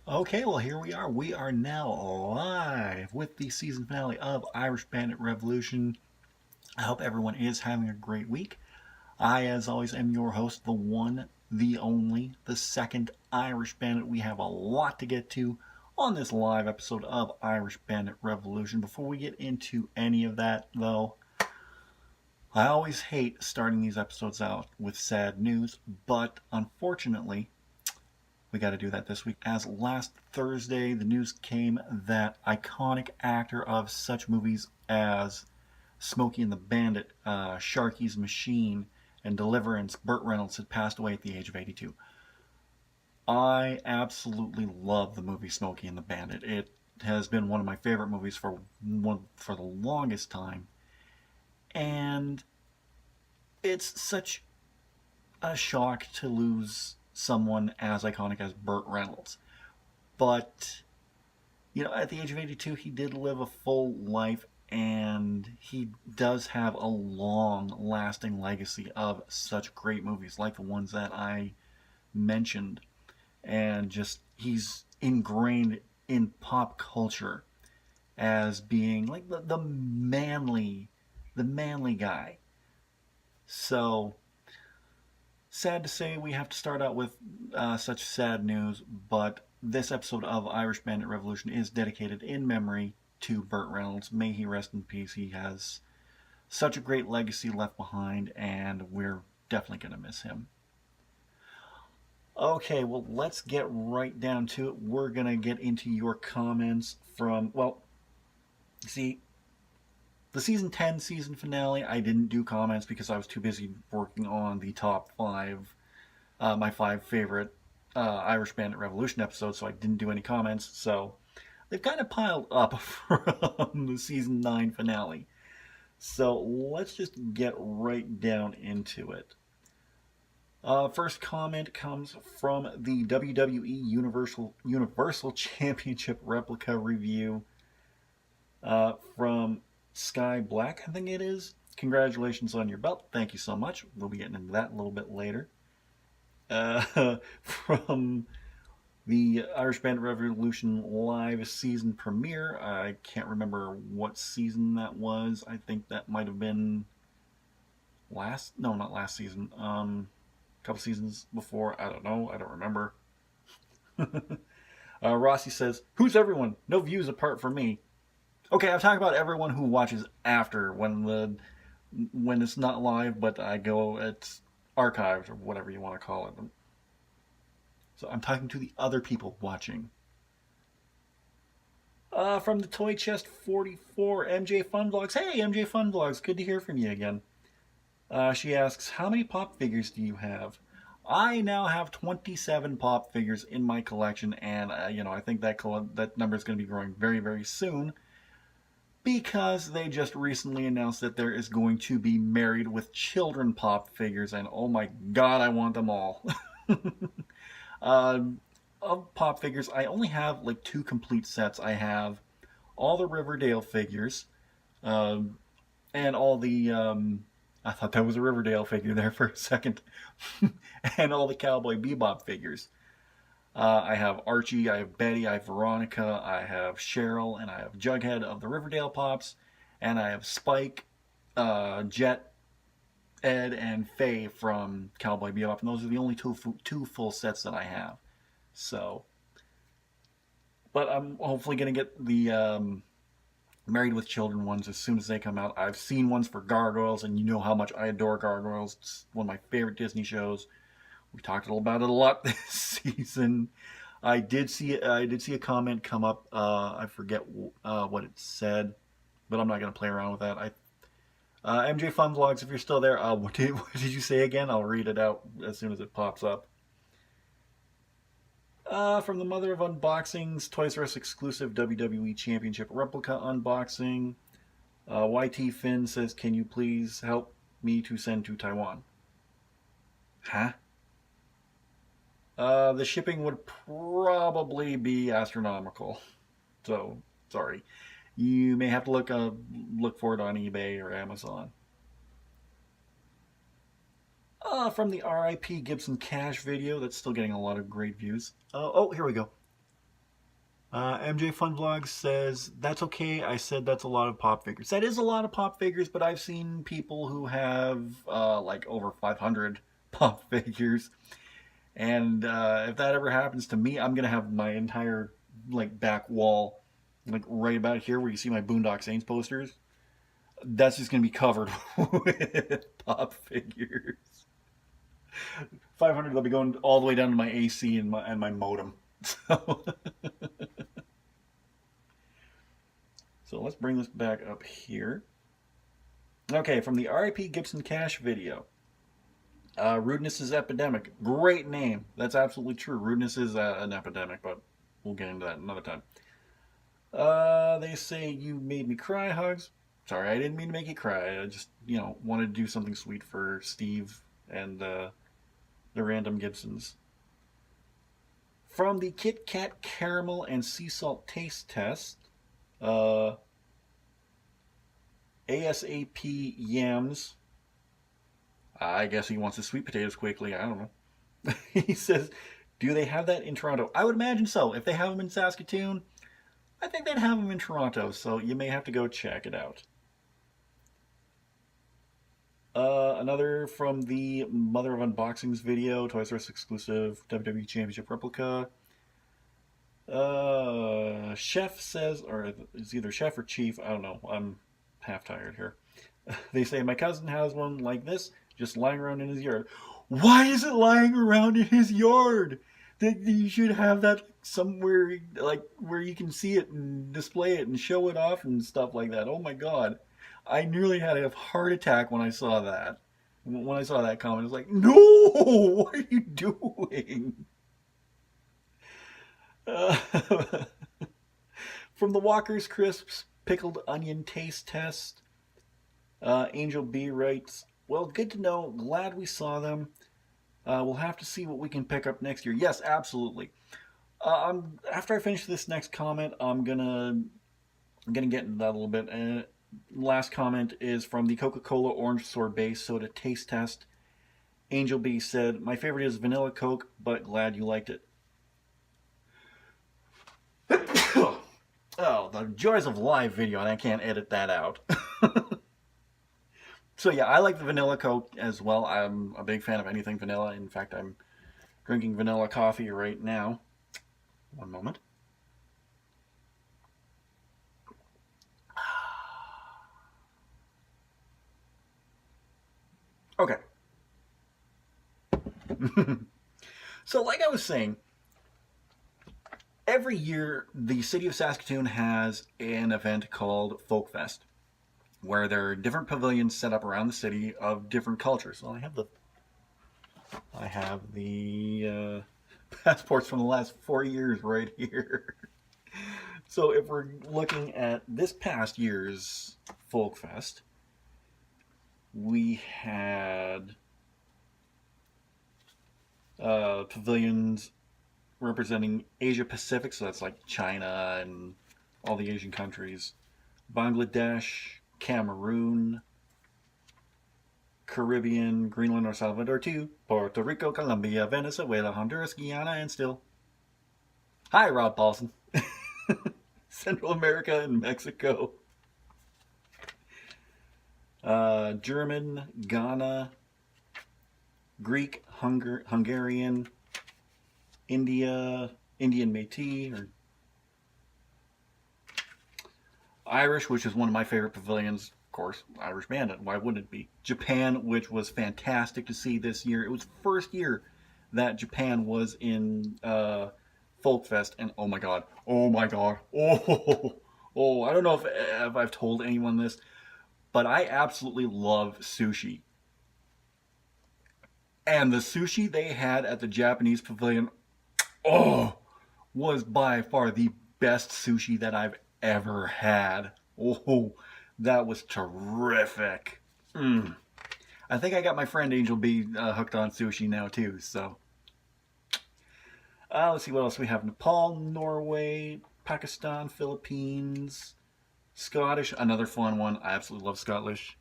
Okay, well, here we are. We are now live with the season finale of Irish Bandit Revolution. I hope everyone is having a great week. I, as always, am your host, the one, the only, the second Irish Bandit. We have a lot to get to on this live episode of Irish Bandit Revolution. Before we get into any of that, though, I always hate starting these episodes out with sad news, but unfortunately, we got to do that this week. As last Thursday, the news came that iconic actor of such movies as Smokey and the Bandit, Sharky's Machine, and Deliverance, Burt Reynolds, had passed away at the age of 82. I absolutely love the movie Smokey and the Bandit. It has been one of my favorite movies for the longest time, and it's such a shock to lose someone as iconic as Burt Reynolds. But, at the age of 82, he did live a full life, and he does have a long lasting legacy of such great movies like the ones that I mentioned. And just, he's ingrained in pop culture as being like the manly guy. So, sad to say we have to start out with such sad news, but this episode of Irish Bandit Revolution is dedicated in memory to Burt Reynolds. May he rest in peace. He has such a great legacy left behind, and we're definitely going to miss him. Okay, well, let's get right down to it. We're going to get into your comments from, see, the season 10 season finale, I didn't do comments because I was too busy working on the top five, my five favorite Irish Bandit Revolution episodes, so I didn't do any comments. So they've kind of piled up from the season 9 finale. So let's just get right down into it. First comment comes from the WWE Universal Championship replica review from Sky Black, I think it is. Congratulations on your belt. Thank you so much. We'll be getting into that a little bit later. From the Irish Bandit Revolution live season premiere, I can't remember what season that was. I think that might have been not last season. A couple seasons before. I don't know. I don't remember. Rossi says, "Who's everyone? No views apart from me." Okay, I'm talking about everyone who watches after when it's not live, but it's archived or whatever you want to call it. So I'm talking to the other people watching. From the Toy Chest 44, MJ Fun Vlogs. Hey, MJ Fun Vlogs, good to hear from you again. She asks, how many pop figures do you have? I now have 27 pop figures in my collection, and I think that number is going to be growing very, very soon, because they just recently announced that there is going to be Married with Children pop figures, and oh my god, I want them all. Of pop figures, I only have like 2 complete sets. I have all the Riverdale figures, and all the, I thought that was a Riverdale figure there for a second, and all the Cowboy Bebop figures. I have Archie, I have Betty, I have Veronica, I have Cheryl, and I have Jughead of the Riverdale Pops, and I have Spike, Jet, Ed, and Faye from Cowboy Bebop, and those are the only two full sets that I have. So, but I'm hopefully going to get the Married with Children ones as soon as they come out. I've seen ones for Gargoyles, and you know how much I adore Gargoyles. It's one of my favorite Disney shows. We talked about it a lot this season. I did see a comment come up. I forget what it said, but I'm not going to play around with that. MJ Fun Vlogs, if you're still there, what did you say again? I'll read it out as soon as it pops up. From the Mother of Unboxings, Toys R Us exclusive WWE Championship replica unboxing. YT Finn says, "Can you please help me to send to Taiwan?" Huh? The shipping would probably be astronomical. So, sorry. You may have to look for it on eBay or Amazon. From the RIP Gibson Cash video, that's still getting a lot of great views. Oh, here we go. MJ Fun Vlog says, that's okay. I said that's a lot of pop figures. That is a lot of pop figures, but I've seen people who have like over 500 pop figures. And if that ever happens to me, I'm going to have my entire like back wall, like right about here where you see my Boondock Saints posters. That's just going to be covered with pop figures. 500, they'll be going all the way down to my AC and my modem. So, so let's bring this back up here. Okay, from the R.I.P. Gibson Cash video. Rudeness is epidemic. Great name. That's absolutely true. Rudeness is an epidemic, but we'll get into that another time. They say you made me cry, Hugs. Sorry, I didn't mean to make you cry. I just, wanted to do something sweet for Steve and the random Gibsons. From the Kit Kat Caramel and Sea Salt Taste Test, ASAP Yams. I guess he wants his sweet potatoes quickly. I don't know. He says, do they have that in Toronto? I would imagine so. If they have them in Saskatoon, I think they'd have them in Toronto. So you may have to go check it out. Another from the Mother of Unboxings video, Toys R Us exclusive WWE Championship replica. Chef says, or it's either Chef or Chief, I don't know. I'm half tired here. They say, my cousin has one like this, just lying around in his yard. Why is it lying around in his yard? That you should have that somewhere, like where you can see it and display it and show it off and stuff like that. Oh my God. I nearly had a heart attack when I saw that. When I saw that comment, I was like, no, what are you doing? From the Walker's Crisps Pickled Onion Taste Test, Angel B writes, well, good to know. Glad we saw them. We'll have to see what we can pick up next year. Yes, absolutely. After I finish this next comment, I'm gonna get into that a little bit. Last comment is from the Coca-Cola Orange Sorbet Soda Taste Test. Angel B said, my favorite is vanilla Coke, but glad you liked it. Oh, the joys of live video, and I can't edit that out. So yeah, I like the vanilla Coke as well. I'm a big fan of anything vanilla. In fact, I'm drinking vanilla coffee right now. One moment. Okay. So like I was saying, every year the city of Saskatoon has an event called Folk Fest, where there are different pavilions set up around the city of different cultures. So I have the passports from the last 4 years right here. So if we're looking at this past year's Folk Fest, we had pavilions representing Asia Pacific, so that's like China and all the Asian countries, Bangladesh, Cameroon, Caribbean, Greenland, or Salvador too, Puerto Rico, Colombia, Venezuela, Honduras, Guyana, and still. Hi, Rob Paulson. Central America and Mexico. German, Ghana, Greek, Hungarian, Indian Métis, or Irish, which is one of my favorite pavilions, of course, Irish Bandit. Why wouldn't it be? Japan, which was fantastic to see this year. It was the first year that Japan was in Folk Fest, and oh my god, oh, I don't know if I've told anyone this, but I absolutely love sushi. And the sushi they had at the Japanese pavilion, was by far the best sushi that I've ever had. Oh, that was terrific. I think I got my friend Angel B hooked on sushi now too, so. Let's see what else we have. Nepal, Norway, Pakistan, Philippines, Scottish, another fun one. I absolutely love Scottish.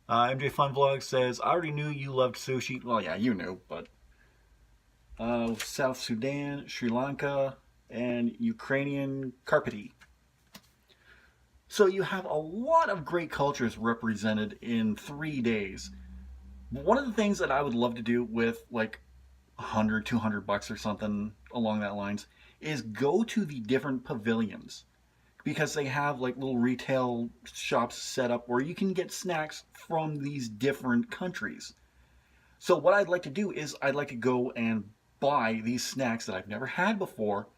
MJ Fun Vlog says, I already knew you loved sushi. Well, yeah, you knew, but South Sudan, Sri Lanka, and Ukrainian Carpati. So you have a lot of great cultures represented in 3 days. One of the things that I would love to do with like 100, $200 or something along that lines is go to the different pavilions because they have like little retail shops set up where you can get snacks from these different countries. So what I'd like to do is I'd like to go and buy these snacks that I've never had before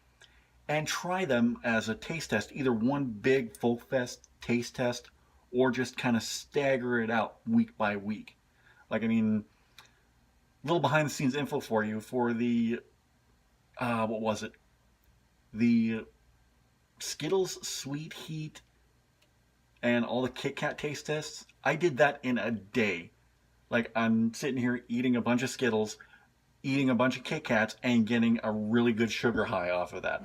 and try them as a taste test, either one big Folk Fest taste test or just kind of stagger it out week by week. Like, I mean, little behind the scenes info for you for the, what was it? The Skittles Sweet Heat and all the Kit Kat taste tests. I did that in a day. Like, I'm sitting here eating a bunch of Skittles, eating a bunch of Kit Kats, and getting a really good sugar high off of that.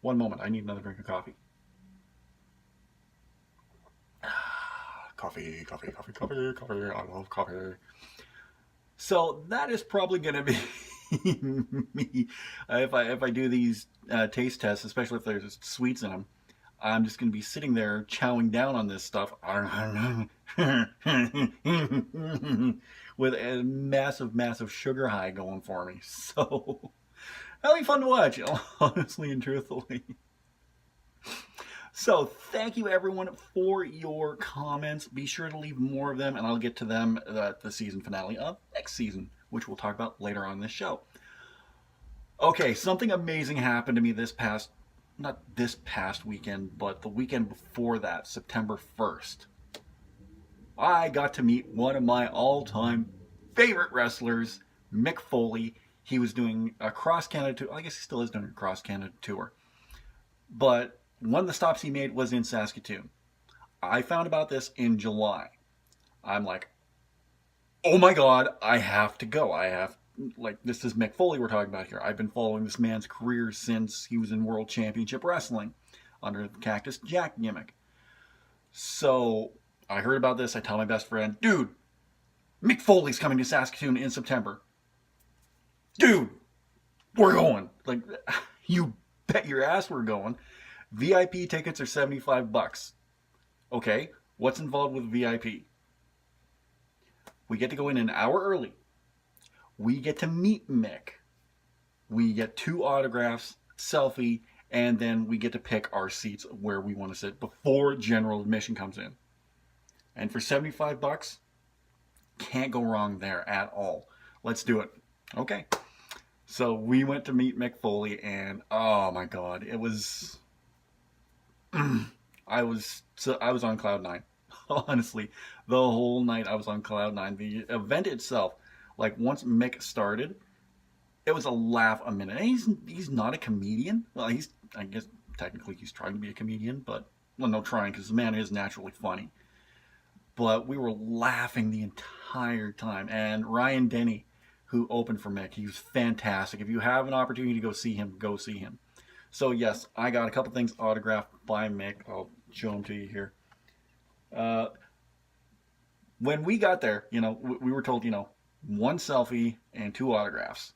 One moment, I need another drink of coffee. Coffee, coffee, coffee, coffee, coffee. I love coffee. So that is probably going to be me if I do these taste tests, especially if there's sweets in them. I'm just going to be sitting there chowing down on this stuff with a massive, massive sugar high going for me. So that'll be fun to watch, honestly and truthfully. So thank you everyone for your comments. Be sure to leave more of them and I'll get to them at the season finale of next season, which we'll talk about later on in this show. Okay, something amazing happened to me not this past weekend, but the weekend before that, September 1st. I got to meet one of my all-time favorite wrestlers, Mick Foley. He was doing a cross-Canada tour. I guess he still is doing a cross-Canada tour. But one of the stops he made was in Saskatoon. I found about this in July. I'm like, oh my God, I have to go. This is Mick Foley we're talking about here. I've been following this man's career since he was in World Championship Wrestling under the Cactus Jack gimmick. So I heard about this. I tell my best friend, dude, Mick Foley's coming to Saskatoon in September. Dude, we're going. Like, you bet your ass we're going. VIP tickets are $75. Okay, what's involved with VIP? We get to go in an hour early. We get to meet Mick. We get 2 autographs, selfie, and then we get to pick our seats where we want to sit before general admission comes in. And for $75, can't go wrong there at all. Let's do it. Okay. So we went to meet Mick Foley, and oh my God, it was... I was on cloud 9. Honestly, the whole night I was on cloud 9. The event itself, like once Mick started, it was a laugh a minute. And he's not a comedian. Well, I guess technically he's trying to be a comedian, but well, no trying because the man is naturally funny. But we were laughing the entire time. And Ryan Denny, who opened for Mick, he was fantastic. If you have an opportunity to go see him, go see him. So yes, I got a couple things autographed by Mick. I'll show them to you here. When we got there, we were told, 1 selfie and 2 autographs.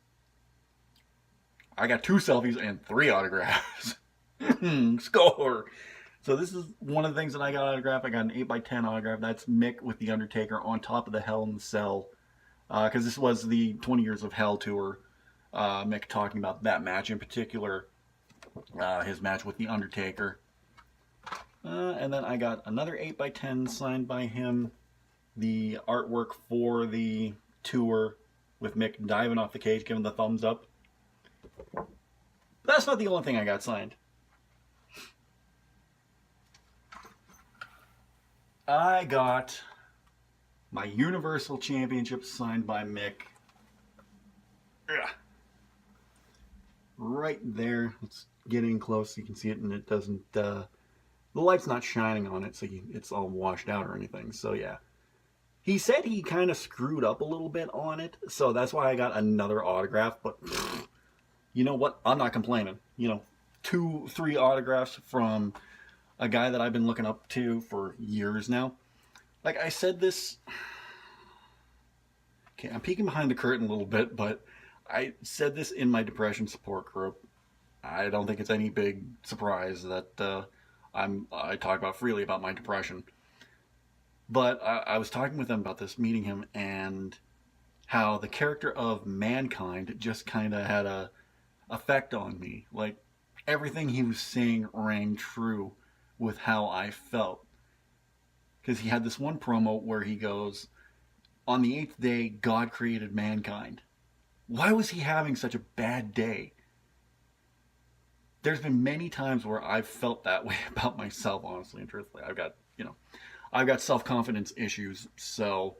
I got 2 selfies and 3 autographs. Score! So this is one of the things that I got autographed. I got an 8x10 autograph. That's Mick with The Undertaker on top of the Hell in the Cell. Because this was the 20 Years of Hell tour. Mick talking about that match in particular. His match with The Undertaker. And then I got another 8x10 signed by him. The artwork for the tour with Mick diving off the cage, giving the thumbs up. That's not the only thing I got signed. I got my Universal Championship signed by Mick. Ugh. Right there. Let's get in close so you can see it, and it doesn't... the light's not shining on it, so it's all washed out or anything. So yeah. He said he kind of screwed up a little bit on it, so that's why I got another autograph. But you know what? I'm not complaining. 2, 3 autographs from a guy that I've been looking up to for years now. Like I said this... Okay, I'm peeking behind the curtain a little bit, but I said this in my depression support group. I don't think it's any big surprise that I talk about freely about my depression. But I was talking with him about this, meeting him, and how the character of Mankind just kind of had a effect on me. Like everything he was saying rang true with how I felt. Because he had this one promo where he goes, "On the eighth day, God created mankind." Why was he having such a bad day? There's been many times where I've felt that way about myself, honestly and truthfully. I've got self confidence issues, so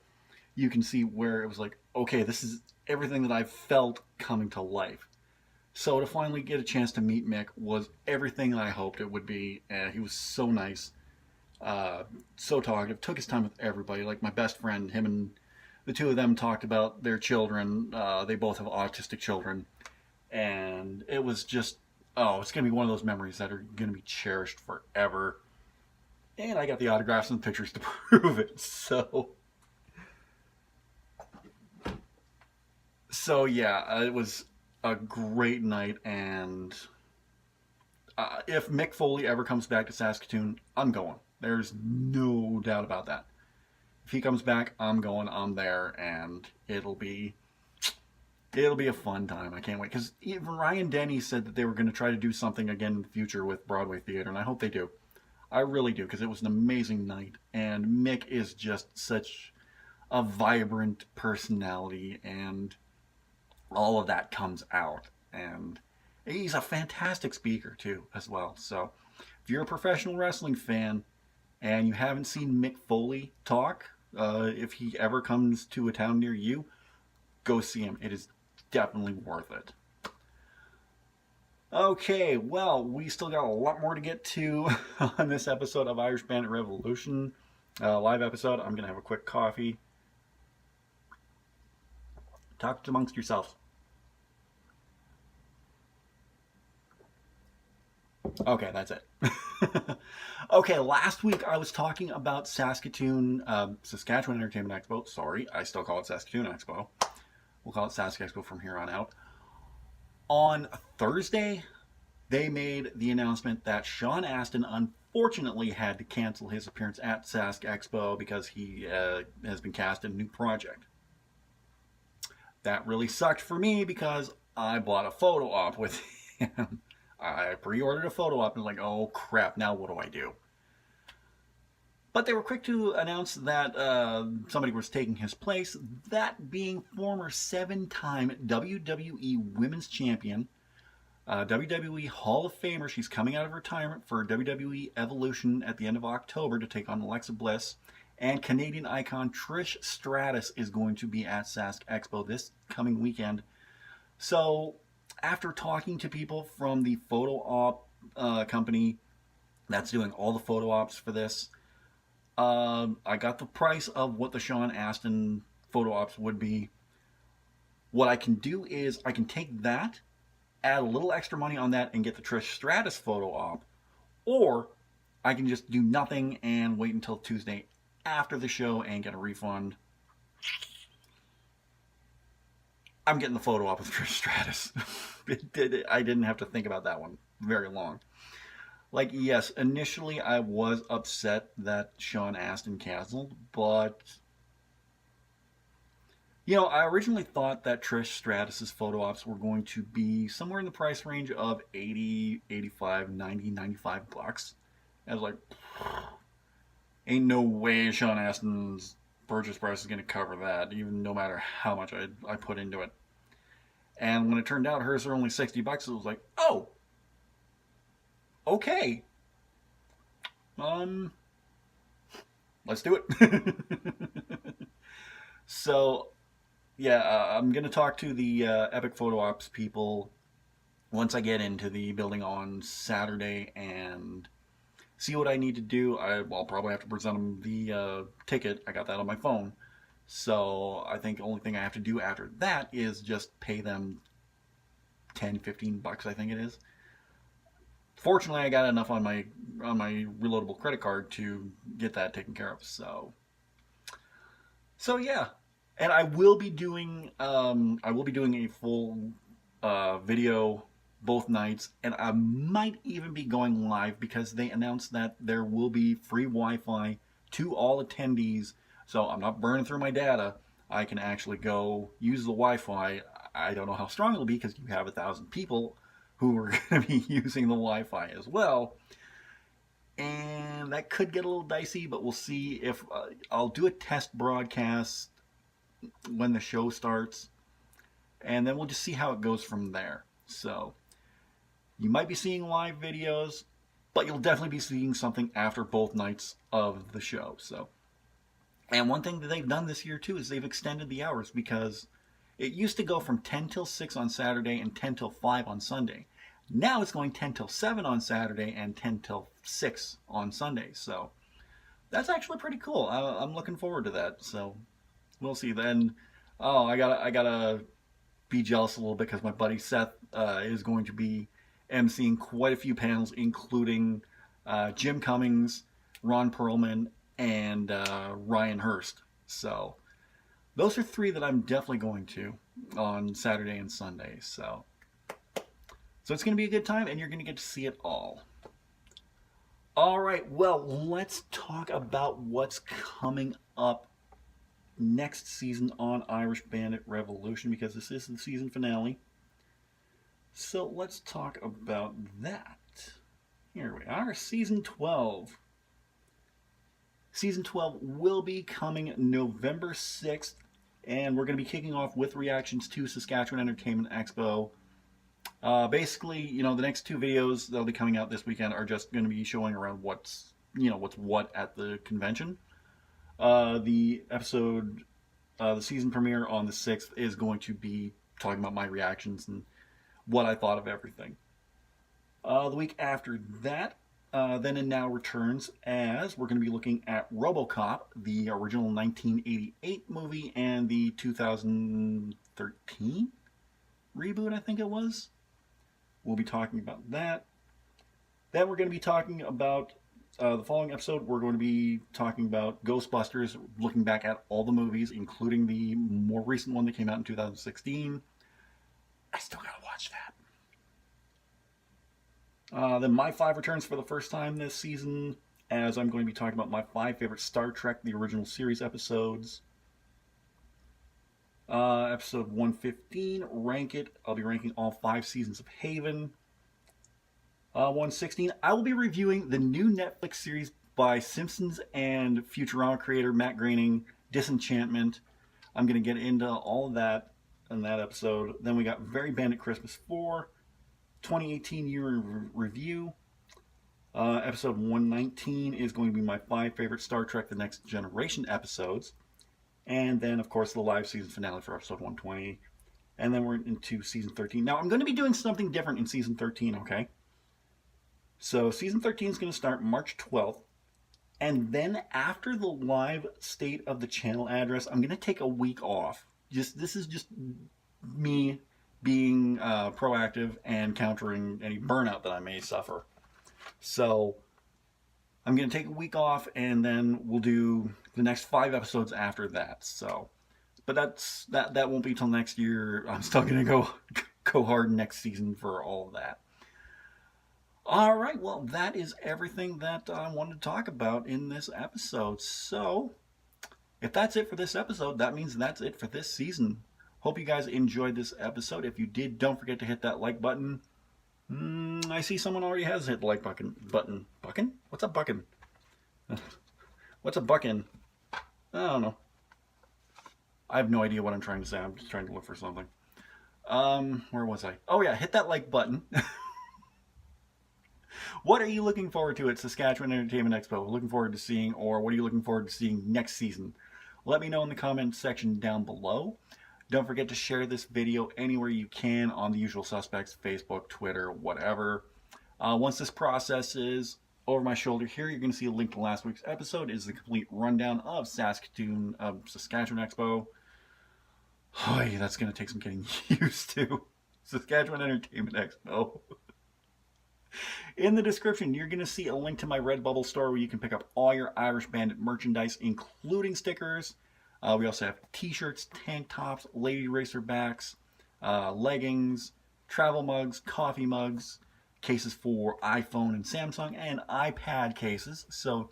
you can see where it was like, okay, this is everything that I've felt coming to life. So to finally get a chance to meet Mick was everything I hoped it would be. And he was so nice, so talkative, took his time with everybody. Like my best friend, him and the two of them talked about their children. They both have autistic children. And it was just, oh, it's going to be one of those memories that are going to be cherished forever. And I got the autographs and pictures to prove it. So yeah, it was a great night, and if Mick Foley ever comes back to Saskatoon, I'm going. There's no doubt about that. If he comes back, I'm going. I'm there, and it'll be a fun time. I can't wait, because even Ryan Denny said that they were going to try to do something again in the future with Broadway theater, and I hope they do. I really do, because it was an amazing night, and Mick is just such a vibrant personality, and all of that comes out. And he's a fantastic speaker too, as well. So if you're a professional wrestling fan and you haven't seen Mick Foley talk, if he ever comes to a town near you, go see him. It is definitely worth it. Okay, well, we still got a lot more to get to on this episode of Irish Bandit Revolution, live episode. I'm going to have a quick coffee. Talk amongst yourselves. Okay, that's it. Okay, last week I was talking about Saskatoon, Saskatchewan Entertainment Expo. Sorry, I still call it Saskatoon Expo. We'll call it SaskExpo from here on out. On Thursday, they made the announcement that Sean Astin unfortunately had to cancel his appearance at SaskExpo because he has been cast in a new project. That really sucked for me because I bought a photo op with him. I pre-ordered a photo op and was like, oh crap, now what do I do? But they were quick to announce that somebody was taking his place, that being former 7-time WWE Women's Champion, WWE Hall of Famer. She's coming out of retirement for WWE Evolution at the end of October to take on Alexa Bliss. And Canadian icon Trish Stratus is going to be at SaskExpo this coming weekend. So after talking to people from the photo op company that's doing all the photo ops for this, I got the price of what the Sean Astin photo ops would be. What I can do is I can take that, add a little extra money on that, and get the Trish Stratus photo op, or I can just do nothing and wait until Tuesday after the show and get a refund. I'm getting the photo op with Trish Stratus. I didn't have to think about that one very long. Like, yes, initially I was upset that Sean Astin canceled, but I originally thought that Trish Stratus's photo ops were going to be somewhere in the price range of 80, 85, 90, 95 bucks. I was like, ain't no way Sean Astin's purchase price is going to cover that, even no matter how much I put into it. And when it turned out hers are only 60 bucks, it was like, oh, okay. Let's do it. So, yeah, I'm going to talk to the Epic Photo Ops people once I get into the building on Saturday and see what I need to do. I'll probably have to present them the ticket. I got that on my phone. So I think the only thing I have to do after that is just pay them 10, 15 bucks, I think it is. Fortunately, I got enough on my reloadable credit card to get that taken care of. So yeah, and I will be doing a full video both nights, and I might even be going live because they announced that there will be free Wi-Fi to all attendees. So I'm not burning through my data. I can actually go use the Wi-Fi. I don't know how strong it'll be because you have 1,000 people who are going to be using the Wi-Fi as well. And that could get a little dicey, but we'll see if I'll do a test broadcast when the show starts, and then we'll just see how it goes from there. So you might be seeing live videos, but you'll definitely be seeing something after both nights of the show. So, and one thing that they've done this year too is they've extended the hours, because it used to go from 10 till 6 on Saturday and 10 till 5 on Sunday. Now it's going 10 till 7 on Saturday and 10 till 6 on Sunday. So that's actually pretty cool. I'm looking forward to that. So we'll see then. Oh, I gotta be jealous a little bit because my buddy Seth is going to be emceeing quite a few panels, including Jim Cummings, Ron Perlman, and Ryan Hurst. So those are three that I'm definitely going to on Saturday and Sunday. So it's going to be a good time, and you're going to get to see it all. All right, well, let's talk about what's coming up next season on Irish Bandit Revolution, because this is the season finale. So let's talk about that. Here we are, Season 12. Season 12 will be coming November 6th, and we're going to be kicking off with reactions to Saskatchewan Entertainment Expo. Basically, the next two videos that'll be coming out this weekend are just going to be showing around what's what at the convention. The episode, the season premiere on the 6th is going to be talking about my reactions and what I thought of everything. The week after that, Then and Now returns, as we're going to be looking at RoboCop, the original 1988 movie, and the 2013 reboot, I think it was. We'll be talking about that. Then we're going to be talking about the following episode. We're going to be talking about Ghostbusters, looking back at all the movies, including the more recent one that came out in 2016. I still got to watch that. Then my 5 returns for the first time this season, as I'm going to be talking about my 5 favorite Star Trek, the original series episodes. Episode 115, Rank It. I'll be ranking all 5 seasons of Haven. 116, I will be reviewing the new Netflix series by Simpsons and Futurama creator Matt Groening, Disenchantment. I'm going to get into all of that in that episode. Then we got Very Bandit Christmas 4, 2018 year in review. Episode 119 is going to be my 5 favorite Star Trek The Next Generation episodes. And then, of course, the live season finale for episode 120. And then we're into season 13. Now, I'm going to be doing something different in season 13, okay? So, season 13 is going to start March 12th. And then, after the live State of the Channel address, I'm going to take a week off. This is just me being proactive and countering any burnout that I may suffer. So, I'm going to take a week off, and then we'll do the next 5 episodes after that. So, but that won't be till next year. I'm still going to go hard next season for all of that. All right, well, that is everything that I wanted to talk about in this episode. So, if that's it for this episode, that means that's it for this season. Hope you guys enjoyed this episode. If you did, don't forget to hit that like button. I see someone already has hit the like button. Buckin? What's a buckin? What's a buckin? I don't know. I have no idea what I'm trying to say. I'm just trying to look for something. Where was I? Oh yeah, hit that like button. What are you looking forward to at Saskatchewan Entertainment Expo? Looking forward to seeing, or what are you looking forward to seeing next season? Let me know in the comments section down below. Don't forget to share this video anywhere you can on the usual suspects, Facebook, Twitter, whatever. Once this process is over my shoulder here, you're going to see a link to last week's episode. It is the complete rundown of Saskatoon, Saskatchewan Expo. Oh, yeah, that's going to take some getting used to. Saskatchewan Entertainment Expo. In the description, you're going to see a link to my Redbubble store where you can pick up all your Irish Bandit merchandise, including stickers. We also have t-shirts, tank tops, lady racer backs, leggings, travel mugs, coffee mugs, cases for iPhone and Samsung, and iPad cases. So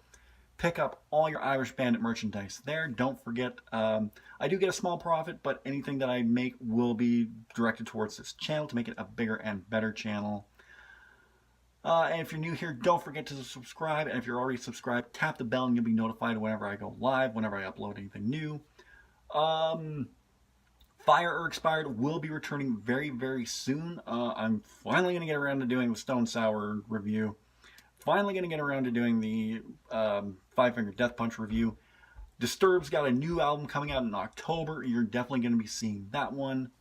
pick up all your Irish Bandit merchandise there. Don't forget, I do get a small profit, but anything that I make will be directed towards this channel to make it a bigger and better channel. And if you're new here, don't forget to subscribe. And if you're already subscribed, tap the bell and you'll be notified whenever I go live, whenever I upload anything new. Fire or Expired will be returning very, very soon. I'm finally going to get around to doing the Stone Sour review. Finally going to get around to doing the Five Finger Death Punch review. Disturbed's got a new album coming out in October. You're definitely going to be seeing that one.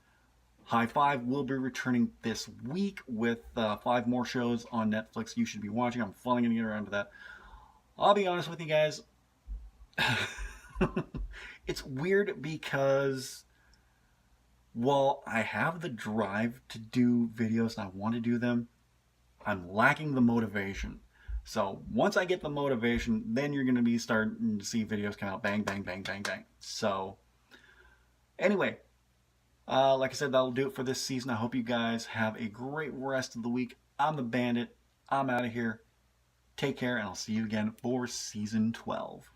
High Five will be returning this week with 5 more shows on Netflix you should be watching. I'm finally going to get around to that. I'll be honest with you guys. It's weird because while I have the drive to do videos and I want to do them, I'm lacking the motivation. So once I get the motivation, then you're going to be starting to see videos come out bang, bang, bang, bang, bang. So anyway, like I said, that'll do it for this season. I hope you guys have a great rest of the week. I'm the Bandit. I'm out of here. Take care, and I'll see you again for Season 12.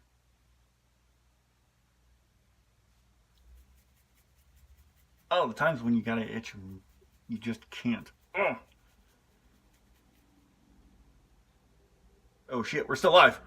Oh, the times when you gotta itch and you just can't. Ugh. Oh shit, we're still live.